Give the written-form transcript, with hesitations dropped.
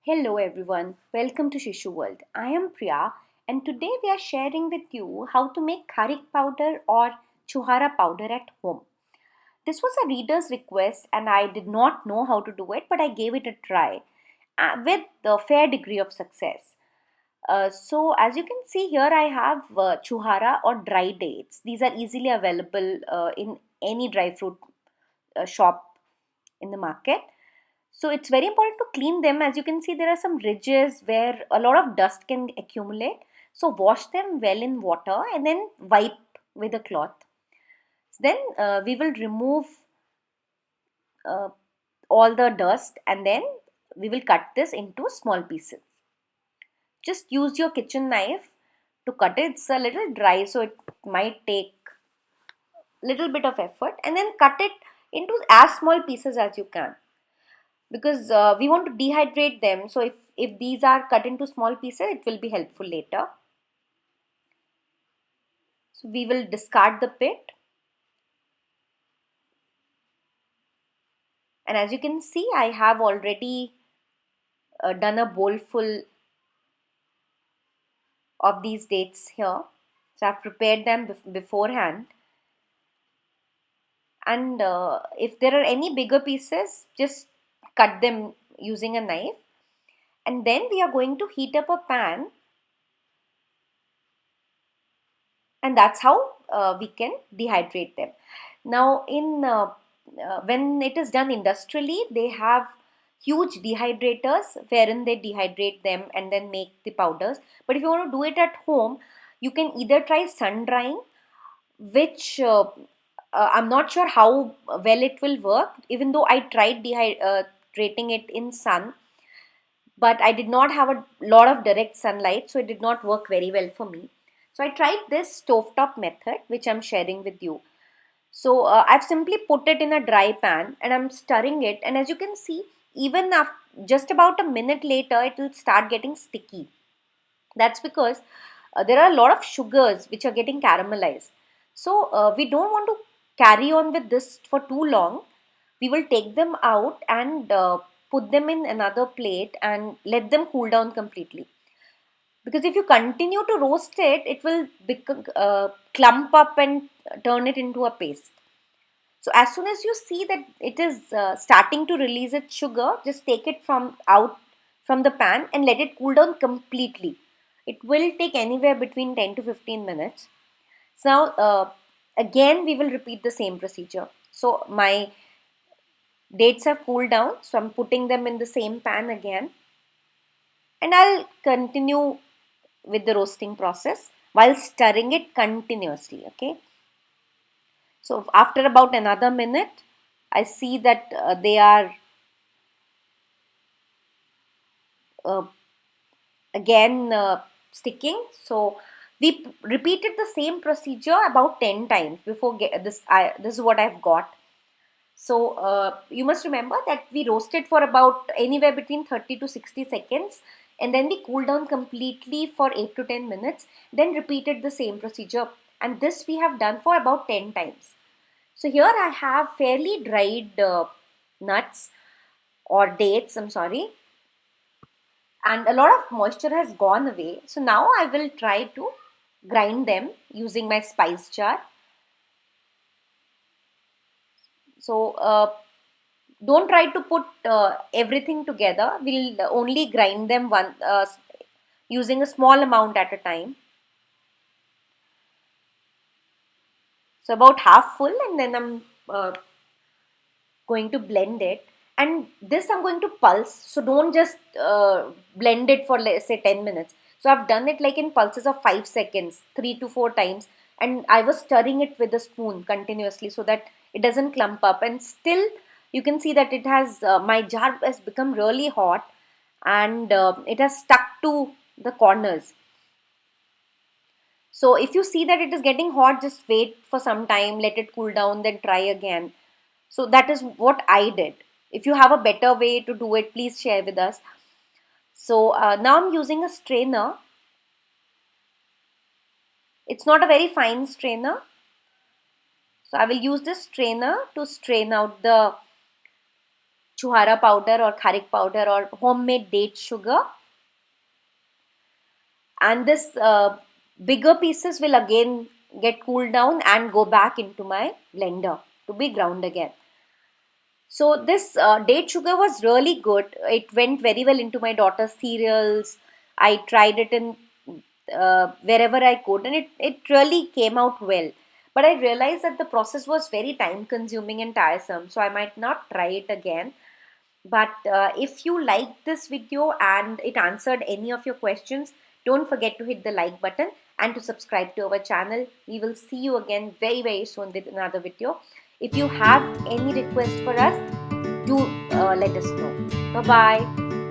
Hello everyone, welcome to Shishu World. I am Priya and today we are sharing with you how to make kharik powder or chuhara powder at home. This was a reader's request and I did not know how to do it, but I gave it a try with a fair degree of success. So as you can see here, I have chuhara or dry dates. These are easily available in any dry fruit shop in the market. So it's very important to clean them. As you can see, there are some ridges where a lot of dust can accumulate. So wash them well in water and then wipe with a cloth. Then we will remove uh, all the dust and then we will cut this into small pieces. Just use your kitchen knife to cut it. It's a little dry, so it might take little bit of effort, and then cut it into as small pieces as you can, because we want to dehydrate them. So if these are cut into small pieces, it will be helpful later. So we will discard the pit, and as you can see, I have already done a bowl full of these dates here. So I've prepared them beforehand, and if there are any bigger pieces, just cut them using a knife. And then we are going to heat up a pan, and that's how we can dehydrate them. Now when it is done industrially, they have huge dehydrators wherein they dehydrate them and then make the powders. But if you want to do it at home, you can either try sun drying, which I'm not sure how well it will work, even though I tried dehydrating it in sun, but I did not have a lot of direct sunlight, so it did not work very well for me. So I tried this stovetop method, which I'm sharing with you. So I've simply put it in a dry pan and I'm stirring it, and as you can see, even after just about a minute later, it will start getting sticky. That's because there are a lot of sugars which are getting caramelized. So we don't want to carry on with this for too long. We will take them out and put them in another plate and let them cool down completely. Because if you continue to roast it, it will clump up and turn it into a paste. So as soon as you see that it is starting to release its sugar, just take it from out from the pan and let it cool down completely. It will take anywhere between 10 to 15 minutes. So now again we will repeat the same procedure. So my dates have cooled down, so I'm putting them in the same pan again, and I'll continue with the roasting process while stirring it continuously. Okay. So after about another minute, I see that they are uh, again sticking. So we repeated the same procedure about 10 times before this is what I've got. So you must remember that we roasted for about anywhere between 30 to 60 seconds, and then we cooled down completely for 8 to 10 minutes, then repeated the same procedure, and this we have done for about 10 times. So here I have fairly dried nuts or dates, I'm sorry, and a lot of moisture has gone away. So now I will try to grind them using my spice jar. So don't try to put everything together. We'll only grind them using a small amount at a time. So about half full, and then I'm going to blend it. And this I'm going to pulse. So don't just blend it for, let's say, 10 minutes. So I've done it like in pulses of 5 seconds, 3 to 4 times. And I was stirring it with a spoon continuously so that it doesn't clump up. And still, you can see that it has, my jar has become really hot, and it has stuck to the corners. So if you see that it is getting hot, just wait for some time, let it cool down, then try again. So that is what I did. If you have a better way to do it, please share with us. So now I'm using a strainer. It's not a very fine strainer. So I will use this strainer to strain out the chuhara powder or kharik powder or homemade date sugar, and this bigger pieces will again get cooled down and go back into my blender to be ground again. So this date sugar was really good. It went very well into my daughter's cereals. I tried it in wherever I could, and it really came out well. But I realized that the process was very time consuming and tiresome, so I might not try it again. But if you liked this video and it answered any of your questions, don't forget to hit the like button and to subscribe to our channel. We will see you again very, very soon with another video. If you have any request for us, do let us know. Bye bye.